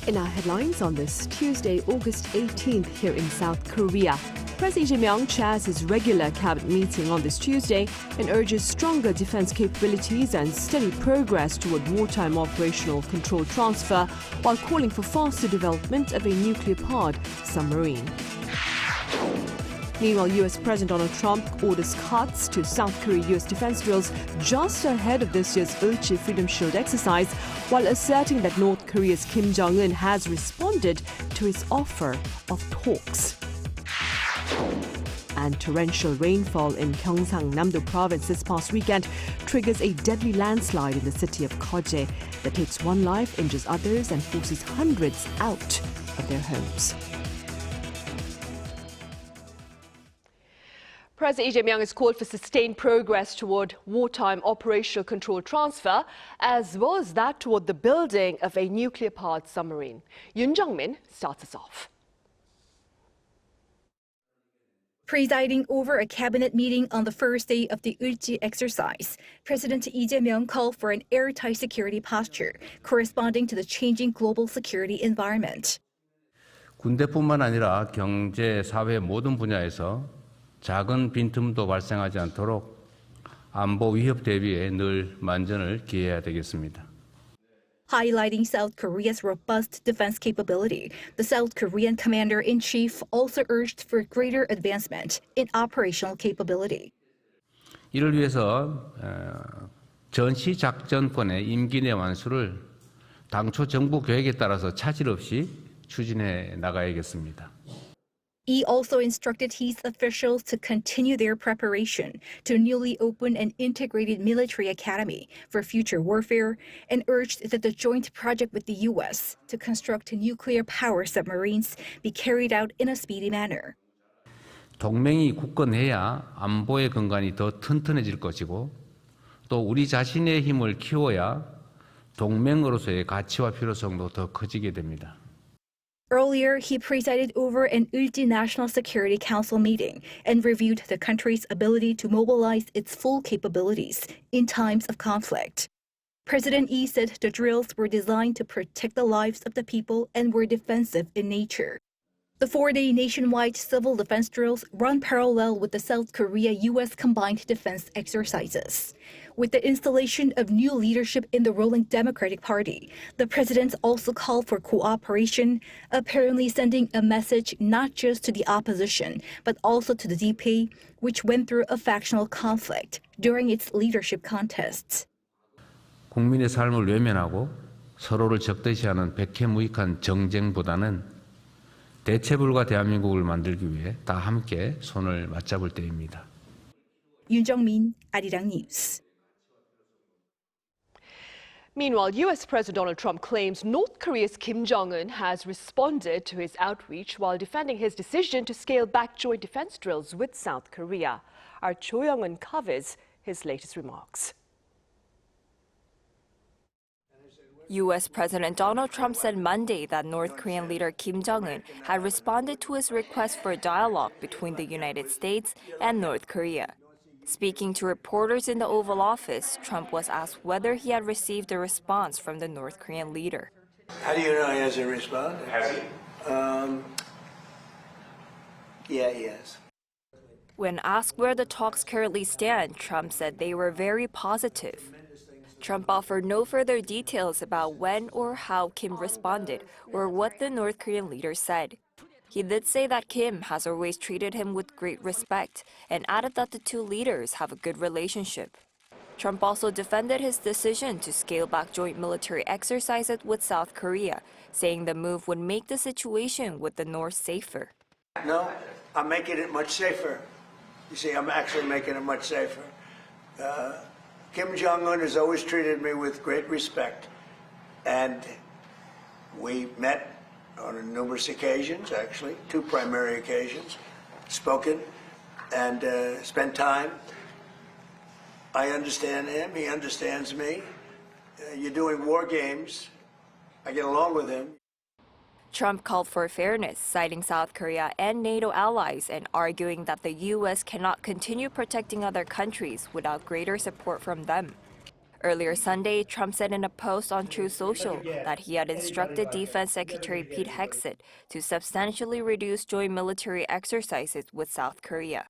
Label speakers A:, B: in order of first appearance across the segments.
A: In our headlines on this Tuesday, August 18th, here in South Korea, President Lee Jae-myung chairs his regular cabinet meeting on this Tuesday and urges stronger defense capabilities and steady progress toward wartime operational control transfer, while calling for faster development of a nuclear-powered submarine. Meanwhile, U.S. President Donald Trump orders cuts to South Korea-U.S. defense drills just ahead of this year's int'l Freedom Shield exercise, while asserting that North Korea's Kim Jong Un has responded to his offer of talks. And torrential rainfall in Gyeongsang-Namdo province this past weekend triggers a deadly landslide in the city of Geoje that takes one life, injures others, and forces hundreds out of their homes. President Lee Jae-myung has called for sustained progress toward wartime operational control transfer, as well as that toward the building of a nuclear-powered submarine. Yoon Jung-min starts us off.
B: Presiding over a cabinet meeting on the first day of the int'l exercise, President Lee Jae-myung called for an airtight security posture corresponding to the changing global security environment.
C: 군대뿐만 아니라 경제, 사회 모든 분야에서 작은 빈틈도 발생하지 않도록 안보 위협 대비에 늘 만전을 기해야 되겠습니다.
B: Highlighting South Korea's robust defense capability, the South Korean commander-in-chief also urged for greater advancement in operational capability.
C: 이를 위해서 전시작전권의 임기 내 완수를 당초 정부 계획에 따라서 차질 없이 추진해 나가야겠습니다.
B: He also instructed his officials to continue their preparation to newly open an integrated military academy for future warfare and urged that the joint project with the U.S. to construct nuclear power submarines be carried out in a speedy manner.
C: 동맹이 굳건해야 안보의 근간이 더 튼튼해질 것이고 또 우리 자신의 힘을 키워야 동맹으로서의 가치와 필요성도 더 커지게 됩니다.
B: Earlier, he presided over an int'l National Security Council meeting and reviewed the country's ability to mobilize its full capabilities in times of conflict. President Lee said the drills were designed to protect the lives of the people and were defensive in nature. The four-day nationwide civil defense drills run parallel with the South Korea-U.S. combined defense exercises. With the installation of new leadership in the ruling Democratic Party, the president also called for cooperation, apparently sending a message not just to the opposition, but also to the DP, which went through a factional conflict during its leadership contests.
C: 국민의 삶을 외면하고 서로를 적대시하는 백해무익한 정쟁보다는 대체불가 대한민국을 만들기 위해 다 함께 손을 맞잡을 때입니다.
B: Yoon Jung-min, Arirang News.
A: Meanwhile, U.S. President Donald Trump claims North Korea's Kim Jong Un has responded to his outreach while defending his decision to scale back joint defense drills with South Korea. Our Cho Young-un covers his latest remarks.
D: U.S. President Donald Trump said Monday that North Korean leader Kim Jong Un had responded to his request for a dialogue between the United States and North Korea. Speaking to reporters in the Oval Office, Trump was asked whether he had received a response from the North Korean leader.
E: How do you know he hasn't responded?
F: Has he?
E: Yeah, he has.
D: When asked where the talks currently stand, Trump said they were very positive. Trump offered no further details about when or how Kim responded or what the North Korean leader said. He did say that Kim has always treated him with great respect and added that the two leaders have a good relationship. Trump also defended his decision to scale back joint military exercises with South Korea, saying the move would make the situation with the North safer.
E: No, I'm making it much safer. You see, I'm actually making it much safer. Kim Jong Un has always treated me with great respect, and we met on numerous occasions, actually, two primary occasions, spoken and spent time. I understand him, he understands me. You're doing war games. I get along with him.
D: Trump called for fairness, citing South Korea and NATO allies and arguing that the U.S. cannot continue protecting other countries without greater support from them. Earlier Sunday, Trump said in a post on Truth Social that he had instructed Defense Secretary Pete Hegseth to substantially reduce joint military exercises with South Korea.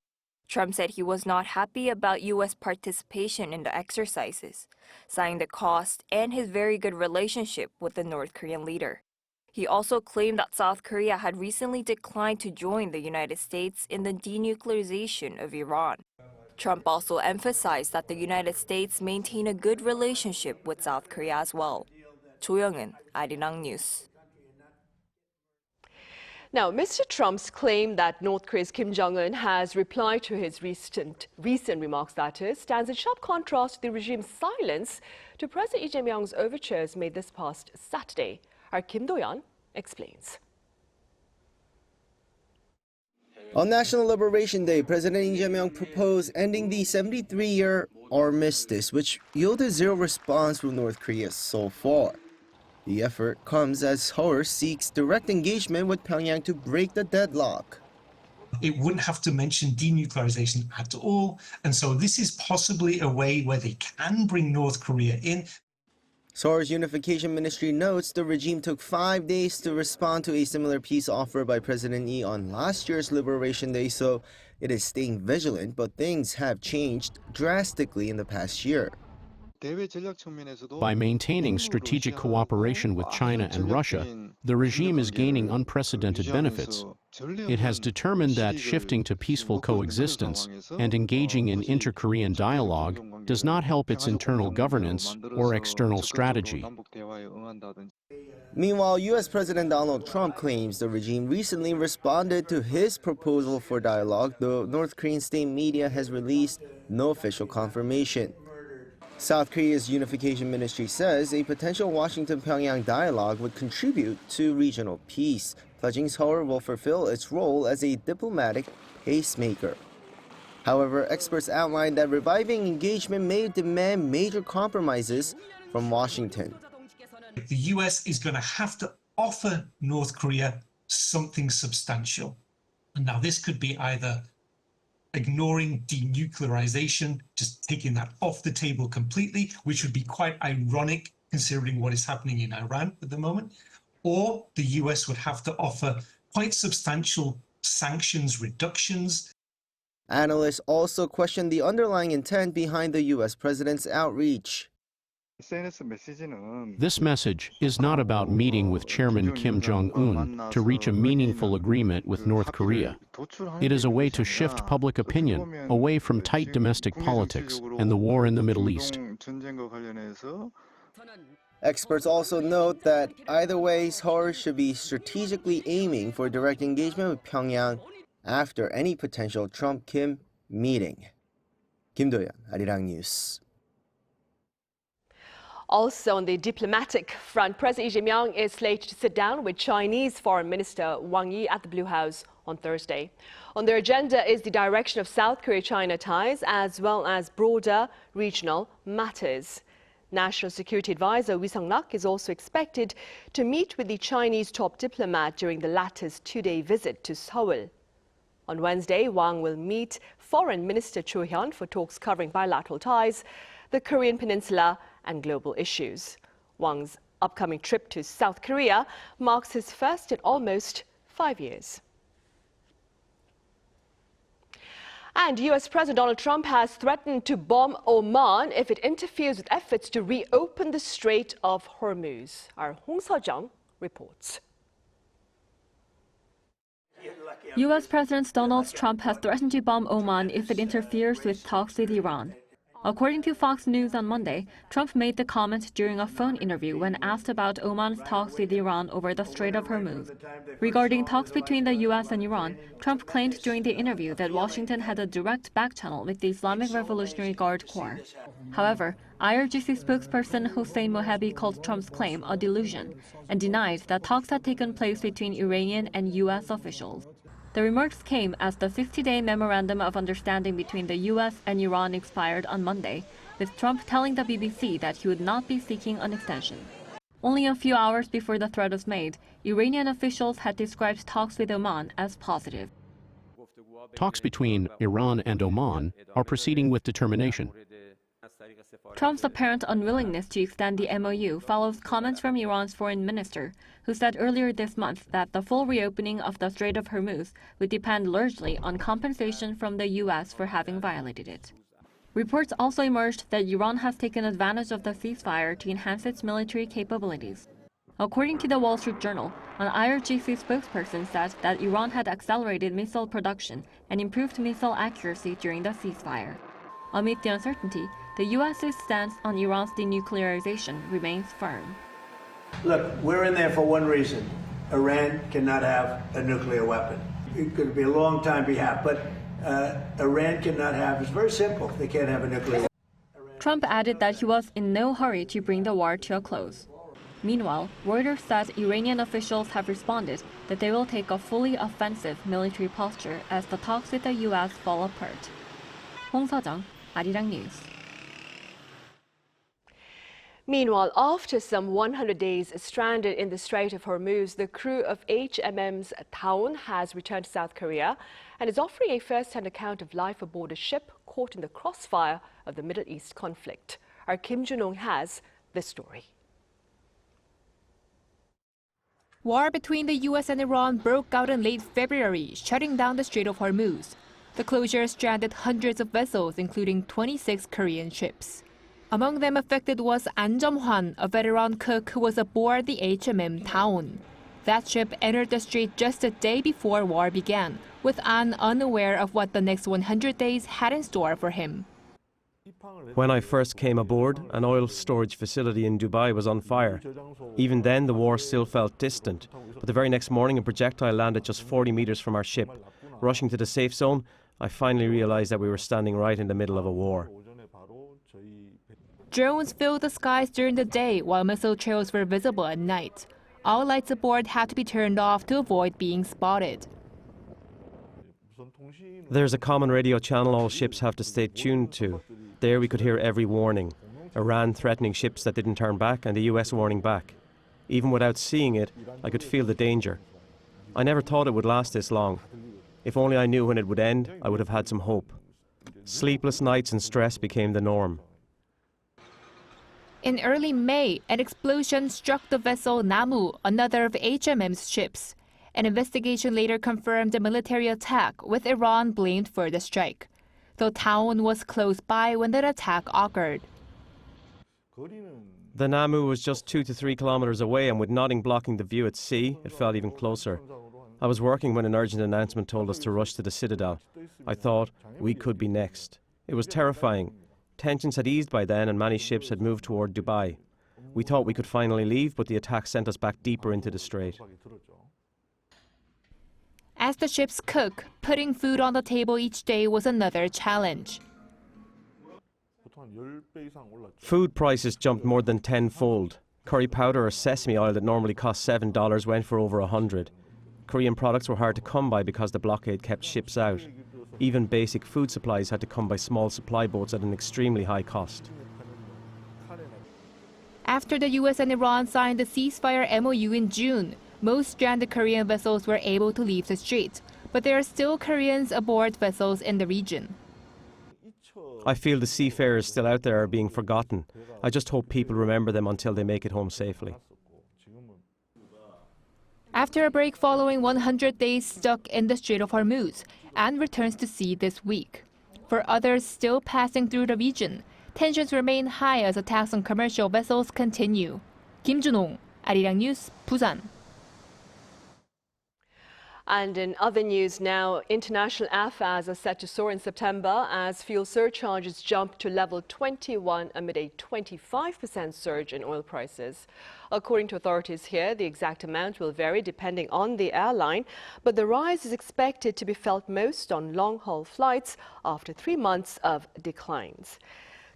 D: Trump said he was not happy about U.S. participation in the exercises, citing the cost and his very good relationship with the North Korean leader. He also claimed that South Korea had recently declined to join the United States in the denuclearization of Iran. Trump also emphasized that the United States maintain a good relationship with South Korea as well. Jo Young-in, Arirang News.
A: Now, Mr. Trump's claim that North Korea's Kim Jong Un has replied to his recent remarks, that is, stands in sharp contrast to the regime's silence to President Lee Jae-myung's overtures made this past Saturday. Our Kim Do-yeon explains.
F: On National Liberation Day, President Lee Jae-myung proposed ending the 73-year armistice, which yielded zero response from North Korea so far. The effort comes as Seoul seeks direct engagement with Pyongyang to break the deadlock.
G: It wouldn't have to mention denuclearization at all, and so this is possibly a way where they can bring North Korea in.
F: Seoul's Unification Ministry notes the regime took 5 days to respond to a similar peace offer by President Lee on last year's Liberation Day, so it is staying vigilant, but things have changed drastically in the past year.
H: By maintaining strategic cooperation with China and Russia, the regime is gaining unprecedented benefits. It has determined that shifting to peaceful coexistence and engaging in inter-Korean dialogue does not help its internal governance or external strategy.
F: Meanwhile, U.S. President Donald Trump claims the regime recently responded to his proposal for dialogue, though North Korean state media has released no official confirmation. South Korea's Unification Ministry says a potential Washington-Pyongyang dialogue would contribute to regional peace, pledging Seoul will fulfill its role as a diplomatic pacemaker. However, experts outline that reviving engagement may demand major compromises from Washington.
G: The U.S. is going to have to offer North Korea something substantial. And now this could be either ignoring denuclearization, just taking that off the table completely, which would be quite ironic considering what is happening in Iran at the moment, or the US would have to offer quite substantial sanctions reductions.
F: Analysts also question the underlying intent behind the U.S. president's outreach.
H: This message is not about meeting with Chairman Kim Jong Un to reach a meaningful agreement with North Korea. It is a way to shift public opinion away from tight domestic politics and the war in the Middle East.
F: Experts also note that either way, Seoul should be strategically aiming for direct engagement with Pyongyang after any potential Trump-Kim meeting. Kim Do-yeon, Arirang News.
A: Also on the diplomatic front, President Lee Jae-myung is slated to sit down with Chinese Foreign Minister Wang Yi at the Blue House on Thursday. On their agenda is the direction of South Korea-China ties as well as broader regional matters. National Security Advisor Wee Sung-nak is also expected to meet with the Chinese top diplomat during the latter's two-day visit to Seoul. On Wednesday, Wang will meet Foreign Minister Cho Hyun for talks covering bilateral ties, the Korean Peninsula, and global issues. Wang's upcoming trip to South Korea marks his first in almost 5 years. And U.S. President Donald Trump has threatened to bomb Oman if it interferes with efforts to reopen the Strait of Hormuz. Our Hong Seo-jung reports.
I: U.S. President Donald Trump has threatened to bomb Oman if it interferes with talks with Iran. According to Fox News on Monday, Trump made the comment during a phone interview when asked about Oman's talks with Iran over the Strait of Hormuz. Regarding talks between the U.S. and Iran, Trump claimed during the interview that Washington had a direct back channel with the Islamic Revolutionary Guard Corps. However, IRGC spokesperson Hossein Mohabi called Trump's claim a delusion and denied that talks had taken place between Iranian and U.S. officials. The remarks came as the 50-day Memorandum of Understanding between the U.S. and Iran expired on Monday, with Trump telling the BBC that he would not be seeking an extension. Only a few hours before the threat was made, Iranian officials had described talks with Oman as positive.
H: Talks between Iran and Oman are proceeding with determination.
I: Trump's apparent unwillingness to extend the MOU follows comments from Iran's foreign minister, who said earlier this month that the full reopening of the Strait of Hormuz would depend largely on compensation from the U.S. for having violated it. Reports also emerged that Iran has taken advantage of the ceasefire to enhance its military capabilities. According to the Wall Street Journal, an IRGC spokesperson said that Iran had accelerated missile production and improved missile accuracy during the ceasefire. Amid the uncertainty, the U.S.'s stance on Iran's denuclearization remains firm.
E: Look, we're in there for one reason. Iran cannot have a nuclear weapon. It could be a long time behalf, but Iran cannot have, it's very simple, they can't have a nuclear weapon.
I: Trump added that he was in no hurry to bring the war to a close. Meanwhile, Reuters said Iranian officials have responded that they will take a fully offensive military posture as the talks with the U.S. fall apart. Hong Seo-jung, Arirang News.
A: Meanwhile, after some 100 days stranded in the Strait of Hormuz, the crew of HMS Taun has returned to South Korea and is offering a first-hand account of life aboard a ship caught in the crossfire of the Middle East conflict. Our Kim Jong Un has this story.
J: War between the U.S. and Iran broke out in late February, shutting down the Strait of Hormuz. The closure stranded hundreds of vessels, including 26 Korean ships. Among them affected was An Jung-hwan, a veteran cook who was aboard the HMM Taun. That ship entered the strait just a day before war began, with An unaware of what the next 100 days had in store for him.
K: When I first came aboard, an oil storage facility in Dubai was on fire. Even then, the war still felt distant. But the very next morning, a projectile landed just 40 meters from our ship. Rushing to the safe zone, I finally realized that we were standing right in the middle of a war.
J: Drones filled the skies during the day, while missile trails were visible at night. All lights aboard had to be turned off to avoid being spotted.
K: There's a common radio channel all ships have to stay tuned to. There we could hear every warning. Iran threatening ships that didn't turn back, and the US warning back. Even without seeing it, I could feel the danger. I never thought it would last this long. If only I knew when it would end, I would have had some hope. Sleepless nights and stress became the norm.
J: In early May, an explosion struck the vessel Namu, another of HMM's ships. An investigation later confirmed a military attack, with Iran blamed for the strike. The town was close by when the attack occurred.
K: The Namu was just 2 to 3 kilometers away, and with nothing blocking the view at sea, it felt even closer. I was working when an urgent announcement told us to rush to the citadel. I thought, we could be next. It was terrifying. Tensions had eased by then and many ships had moved toward Dubai. We thought we could finally leave, but the attack sent us back deeper into the strait.
J: As the ships cook, putting food on the table each day was another challenge.
K: Food prices jumped more than 10-fold. Curry powder or sesame oil that normally cost $7 went for over $100. Korean products were hard to come by because the blockade kept ships out. Even basic food supplies had to come by small supply boats at an extremely high cost.
J: After the U.S. and Iran signed the ceasefire MOU in June, most stranded Korean vessels were able to leave the strait, but there are still Koreans aboard vessels in the region.
K: I feel the seafarers still out there are being forgotten. I just hope people remember them until they make it home safely.
J: After a break following 100 days stuck in the Strait of Hormuz, An returns to sea this week. For others still passing through the region, tensions remain high as attacks on commercial vessels continue. Kim Jong-un, Arirang News, Busan.
A: And in other news now, international airfares are set to soar in September as fuel surcharges jump to level 21 amid a 25% surge in oil prices. According to authorities here, the exact amount will vary depending on the airline, but the rise is expected to be felt most on long-haul flights after 3 months of declines.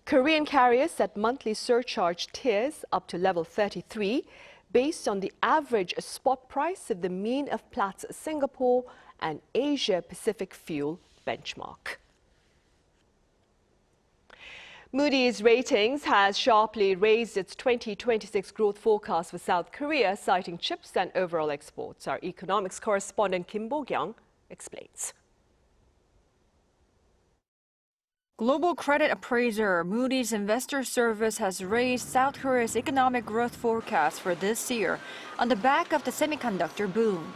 A: Korean carriers set monthly surcharge tiers up to level 33, based on the average spot price of the mean of Platts Singapore and Asia-Pacific fuel benchmark. Moody's Ratings has sharply raised its 2026 growth forecast for South Korea, citing chips and overall exports. Our economics correspondent Kim Bo-kyung explains.
D: Global credit appraiser Moody's Investor Service has raised South Korea's economic growth forecast for this year on the back of the semiconductor boom.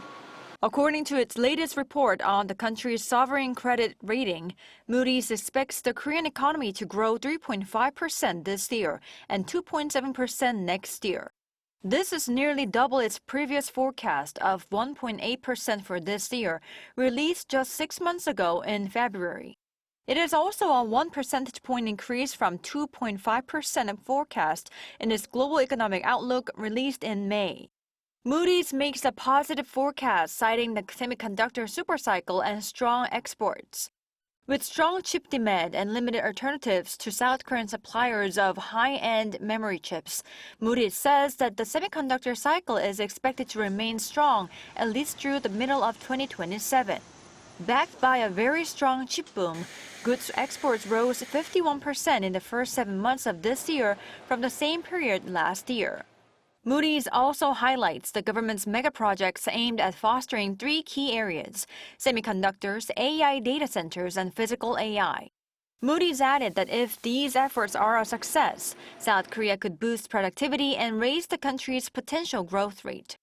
D: According to its latest report on the country's sovereign credit rating, Moody's expects the Korean economy to grow 3.5% this year and 2.7% next year. This is nearly double its previous forecast of 1.8% for this year, released just 6 months ago in February. It is also a 1 percentage point increase from 2.5% forecast in its Global Economic Outlook released in May. Moody's makes a positive forecast, citing the semiconductor supercycle and strong exports. With strong chip demand and limited alternatives to South Korean suppliers of high-end memory chips, Moody's says that the semiconductor cycle is expected to remain strong at least through the middle of 2027. Backed by a very strong chip boom, goods exports rose 51% in the first 7 months of this year from the same period last year. Moody's also highlights the government's mega projects aimed at fostering 3 key areas: semiconductors, AI data centers, and physical AI. Moody's added that if these efforts are a success, South Korea could boost productivity and raise the country's potential growth rate.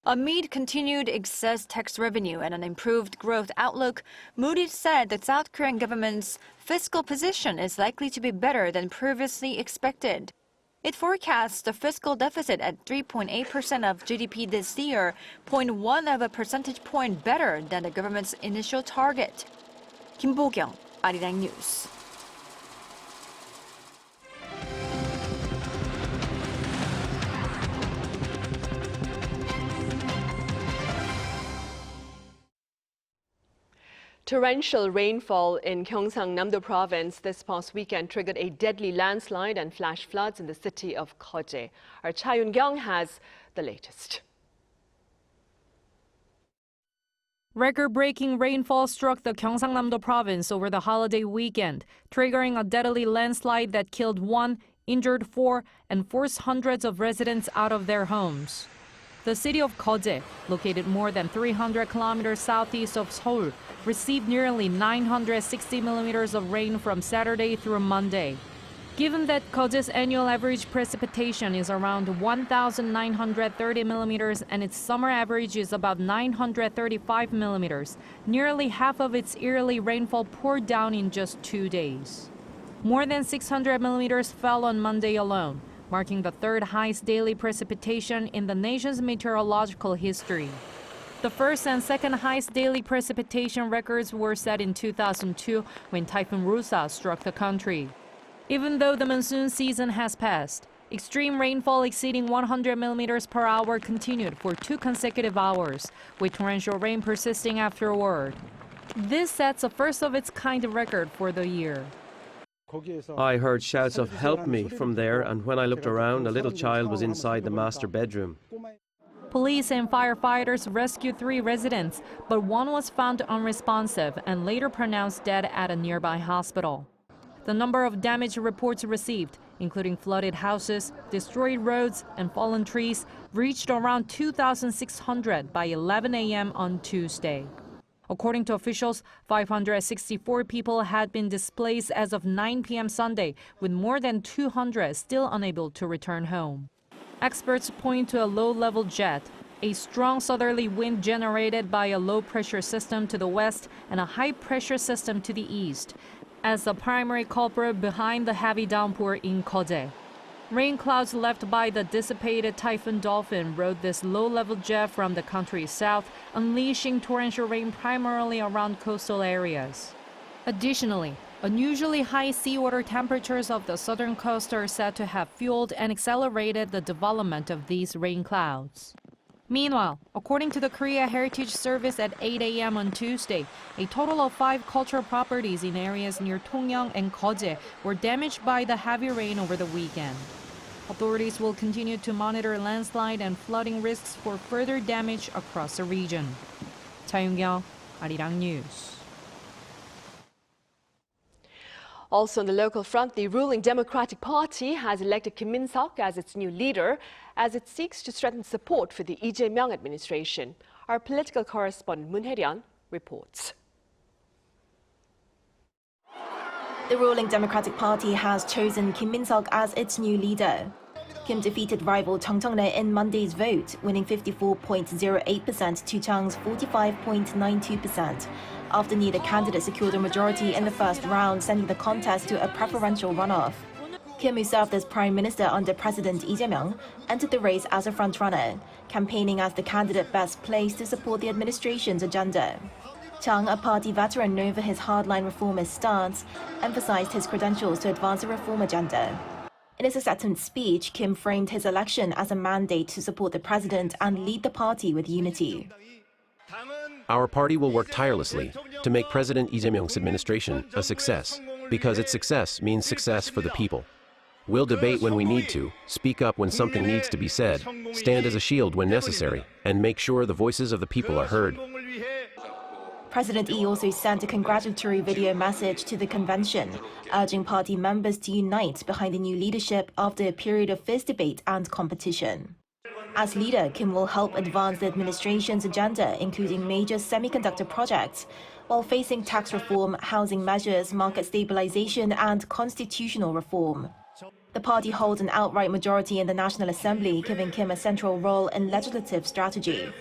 D: Amid continued excess tax revenue and an improved growth outlook, Moody's said the South Korean government's fiscal position is likely to be better than previously expected. It forecasts the fiscal deficit at 3.8% of GDP this year, 0.1 of a percentage point better than the government's initial target. Kim Bo-kyung, Arirang News.
L: Torrential rainfall in Gyeongsang-Namdo province this past weekend triggered a deadly landslide and flash floods in the city of Geoje. Our Cha Yun-kyung has the latest.
M: Record-breaking rainfall struck the Gyeongsang-Namdo province over the holiday weekend, triggering a deadly landslide that killed 1, injured 4, and forced hundreds of residents out of their homes. The city of Geoje, located more than 300 kilometers southeast of Seoul, received nearly 960 millimeters of rain from Saturday through Monday. Given that Geoje's annual average precipitation is around 1,930 millimeters and its summer average is about 935 millimeters, nearly half of its yearly rainfall poured down in just 2 days. More than 600 millimeters fell on Monday alone, marking the third highest daily precipitation in the nation's meteorological history. The first and second highest daily precipitation records were set in 2002 when Typhoon Rusa struck the country. Even though the monsoon season has passed, extreme rainfall exceeding 100 millimeters per hour continued for 2 consecutive hours, with torrential rain persisting afterward. This sets a first-of-its-kind record for the year.
K: I heard shouts of "help me" from there, and when I looked around, a little child was inside the master bedroom.
M: Police and firefighters rescued 3 residents, but 1 was found unresponsive and later pronounced dead at a nearby hospital. The number of damage reports received, including flooded houses, destroyed roads, and fallen trees, reached around 2,600 by 11 a.m. on Tuesday. According to officials, 564 people had been displaced as of 9 p.m. Sunday, with more than 200 still unable to return home. Experts point to a low-level jet, a strong southerly wind generated by a low-pressure system to the west and a high-pressure system to the east, as the primary culprit behind the heavy downpour in Geoje. Rain clouds left by the dissipated Typhoon Dolphin rode this low-level jet from the country's south, unleashing torrential rain primarily around coastal areas. Additionally, unusually high seawater temperatures of the southern coast are said to have fueled and accelerated the development of these rain clouds. Meanwhile, according to the Korea Heritage Service at 8 a.m. on Tuesday, a total of 5 cultural properties in areas near Tongyang and Geoje were damaged by the heavy rain over the weekend. Authorities will continue to monitor landslide and flooding risks for further damage across the region. Cha Yun-kyung, Arirang News.
L: Also on the local front, the ruling Democratic Party has elected Kim Min-seok as its new leader as it seeks to strengthen support for the Lee Jae-myung administration. Our political correspondent Moon reports.
N: The ruling Democratic Party has chosen Kim Min-seok as its new leader. Kim defeated rival Chung Chong-rae in Monday's vote, winning 54.08% to Chang's 45.92%, after neither candidate secured a majority in the first round, sending the contest to a preferential runoff. Kim, who served as Prime Minister under President Lee Jae-myung, entered the race as a frontrunner, campaigning as the candidate best placed to support the administration's agenda. Chung, a party veteran known for his hardline reformist stance, emphasized his credentials to advance a reform agenda. In his acceptance speech, Kim framed his election as a mandate to support the president and lead the party with unity.
O: Our party will work tirelessly to make President Lee Jae-myung's administration a success, because its success means success for the people. We'll debate when we need to, speak up when something needs to be said, stand as a shield when necessary, and make sure the voices of the people are heard.
N: President Lee also sent a congratulatory video message to the convention, urging party members to unite behind the new leadership after a period of fierce debate and competition. As leader, Kim will help advance the administration's agenda, including major semiconductor projects, while facing tax reform, housing measures, market stabilization, and constitutional reform. The party holds an outright majority in the National Assembly, giving Kim a central role in legislative strategy.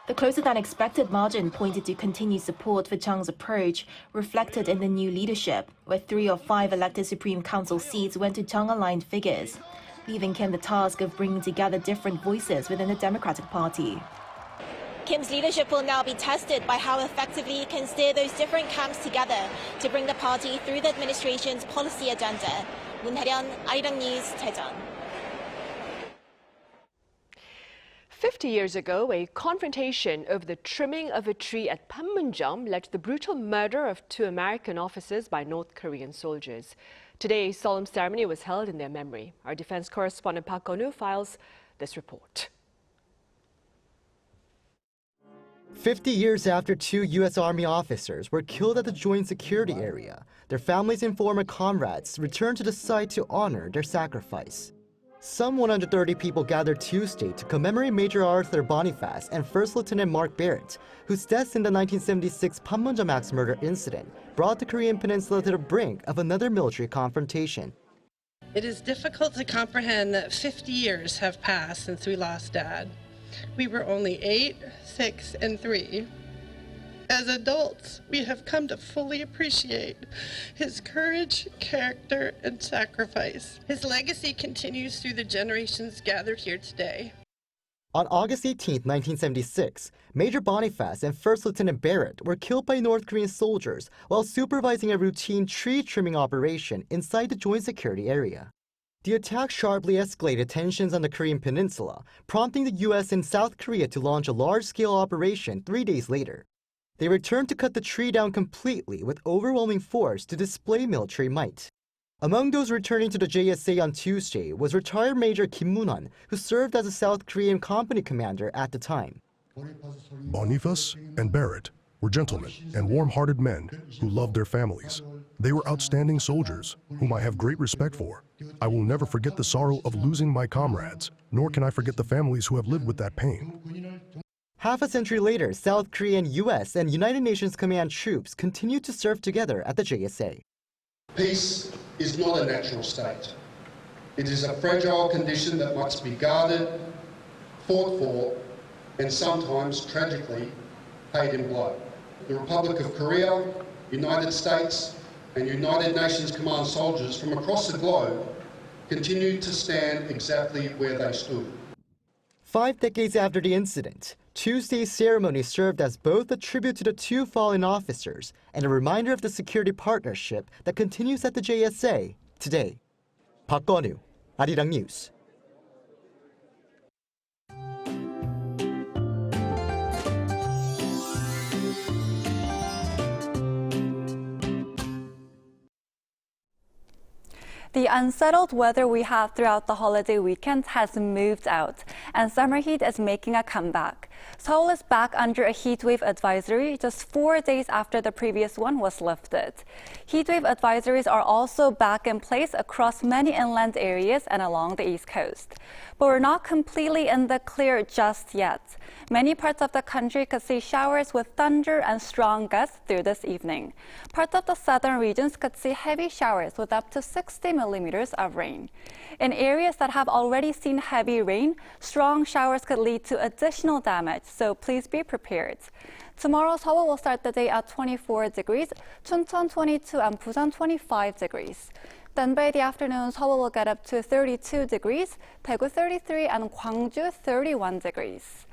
N: The closer-than-expected margin pointed to continued support for Chang's approach, reflected in the new leadership, where 3 of 5 elected Supreme Council seats went to Chung-aligned figures, leaving Kim the task of bringing together different voices within the Democratic Party.
P: Kim's leadership will now be tested by how effectively he can steer those different camps together to bring the party through the administration's policy agenda. Moon Hae-ryun, Arirang News, Daejeon.
L: 50 years ago, a confrontation over the trimming of a tree at Panmunjom led to the brutal murder of 2 American officers by North Korean soldiers. Today, a solemn ceremony was held in their memory. Our defense correspondent Park Gun-woo files this report.
Q: 50 years after 2 U.S. Army officers were killed at the joint security area, their families and former comrades returned to the site to honor their sacrifice. Some 130 people gathered Tuesday to commemorate Major Arthur Boniface and First Lieutenant Mark Barrett, whose deaths in the 1976 Panmunjom Axe Murder incident brought the Korean Peninsula to the brink of another military confrontation.
R: It is difficult to comprehend that 50 years have passed since we lost Dad. We were only 8, 6, and 3. As adults, we have come to fully appreciate his courage, character, and sacrifice. His legacy continues through the generations gathered here today.
Q: On August 18, 1976, Major Boniface and First Lieutenant Barrett were killed by North Korean soldiers while supervising a routine tree trimming operation inside the joint security area. The attack sharply escalated tensions on the Korean Peninsula, prompting the U.S. and South Korea to launch a large-scale operation 3 days later. They returned to cut the tree down completely with overwhelming force to display military might. Among those returning to the JSA on Tuesday was retired Major Kim Moon-hun, who served as a South Korean company commander at the time.
S: Boniface and Barrett were gentlemen and warm-hearted men who loved their families. They were outstanding soldiers, whom I have great respect for. I will never forget the sorrow of losing my comrades, nor can I forget the families who have lived with that pain.
Q: Half a century later, South Korean, U.S. and United Nations Command troops continued to serve together at the JSA.
T: Peace is not a natural state. It is a fragile condition that must be guarded, fought for, and sometimes, tragically, paid in blood. The Republic of Korea, United States, and United Nations Command soldiers from across the globe continued to stand exactly where they stood.
Q: 5 decades after the incident, Tuesday's ceremony served as both a tribute to the 2 fallen officers and a reminder of the security partnership that continues at the JSA today. Park Gun-woo, Arirang News.
U: The unsettled weather we had throughout the holiday weekend has moved out, and summer heat is making a comeback. Seoul is back under a heatwave advisory just 4 days after the previous one was lifted. Heatwave advisories are also back in place across many inland areas and along the East Coast. But we're not completely in the clear just yet. Many parts of the country could see showers with thunder and strong gusts through this evening. Parts of the southern regions could see heavy showers with up to 60 millimeters of rain. In areas that have already seen heavy rain, strong showers could lead to additional damage, so please be prepared. Tomorrow, Seoul will start the day at 24 degrees, Chuncheon 22 and Busan 25 degrees. Then by the afternoon, Seoul will get up to 32 degrees, Daegu 33 and Gwangju 31 degrees.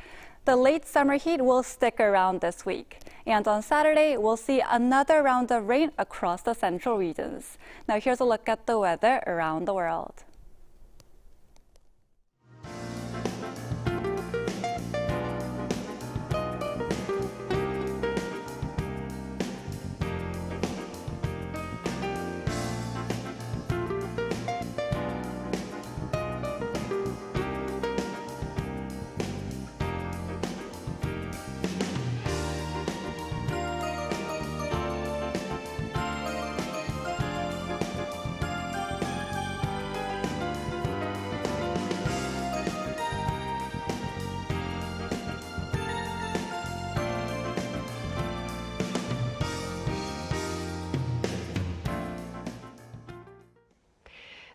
U: The late summer heat will stick around this week. And on Saturday, we'll see another round of rain across the central regions. Now here's a look at the weather around the world.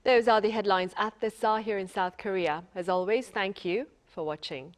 L: Those are the headlines at this hour here in South Korea. As always, thank you for watching.